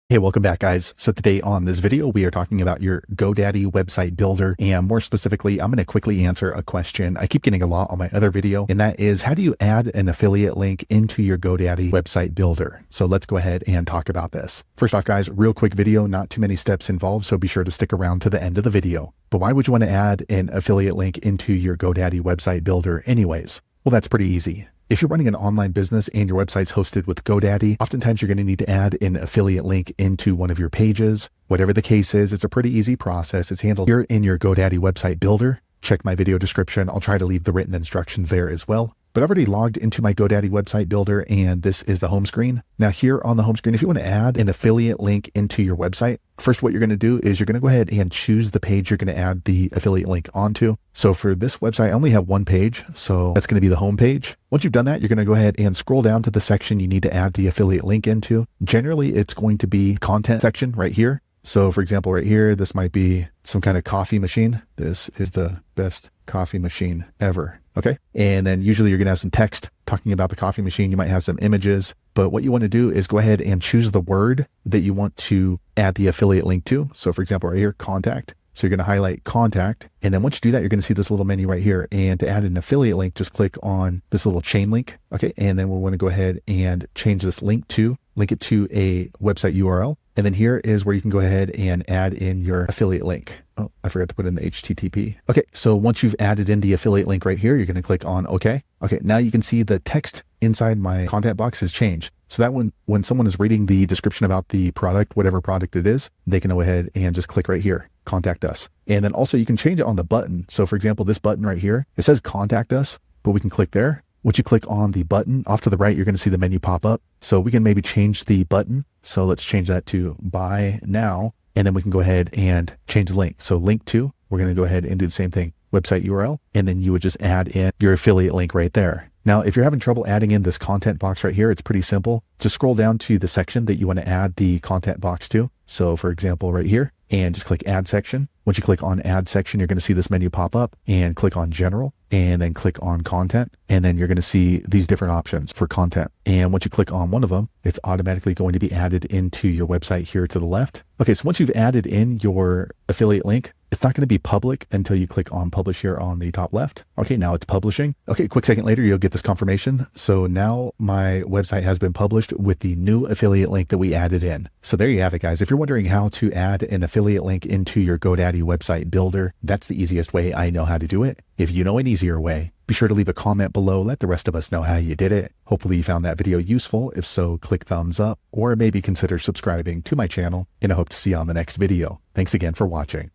Hey, welcome back, guys. So today on this video, we are talking about your GoDaddy website builder. And more specifically, I'm going to quickly answer a question I keep getting a lot on my other video. And that is, how do you add an affiliate link into your GoDaddy website builder? So let's go ahead and talk about this. First off, guys, real quick video, not too many steps involved. So be sure to stick around to the end of the video. But why would you want to add an affiliate link into your GoDaddy website builder anyways? Well, that's pretty easy. If you're running an online business and your website's hosted with GoDaddy, oftentimes you're going to need to add an affiliate link into one of your pages. Whatever the case is, it's a pretty easy process. It's handled here in your GoDaddy website builder. Check my video description. I'll try to leave the written instructions there as well. But I've already logged into my GoDaddy website builder, and this is the home screen. Now here on the home screen, if you want to add an affiliate link into your website, first what you're going to do is you're going to go ahead and choose the page you're going to add the affiliate link onto. So for this website, I only have one page, so that's going to be the home page. Once you've done that, you're going to go ahead and scroll down to the section you need to add the affiliate link into. Generally, it's going to be content section right here. So for example, right here, this might be some kind of coffee machine. This is the best coffee machine ever. Okay. And then usually you're going to have some text talking about the coffee machine. You might have some images, but what you want to do is go ahead and choose the word that you want to add the affiliate link to. So for example, right here, contact. So you're going to highlight contact. And then once you do that, you're going to see this little menu right here. And to add an affiliate link, just click on this little chain link. Okay. And then we'll want to go ahead and change this link it to a website URL. And then here is where you can go ahead and add in your affiliate link. Oh, I forgot to put in the HTTP. Okay, so once you've added in the affiliate link right here, you're going to click on OK. Okay, now you can see the text inside my content box has changed. So that when someone is reading the description about the product, whatever product it is, they can go ahead and just click right here, contact us. And then also you can change it on the button. So for example, this button right here, it says contact us, but we can click there. Once you click on the button off to the right, you're going to see the menu pop up. So we can maybe change the button. So let's change that to buy now. And then we can go ahead and change the link. So link to, we're going to go ahead and do the same thing, website URL. And then you would just add in your affiliate link right there. Now, if you're having trouble adding in this content box right here, it's pretty simple. Just scroll down to the section that you want to add the content box to. So for example, right here, and just click add section. Once you click on add section, you're going to see this menu pop up and click on general and then click on content. And then you're going to see these different options for content. And once you click on one of them, it's automatically going to be added into your website here to the left. Okay, so once you've added in your affiliate link, it's not going to be public until you click on publish here on the top left. Okay, now it's publishing. Okay, a quick second later, you'll get this confirmation. So now my website has been published with the new affiliate link that we added in. So there you have it, guys. If you're wondering how to add an affiliate link into your GoDaddy website builder, that's the easiest way I know how to do it. If you know an easier way, be sure to leave a comment below. Let the rest of us know how you did it. Hopefully you found that video useful. If so, click thumbs up or maybe consider subscribing to my channel, and I hope to see you on the next video. Thanks again for watching.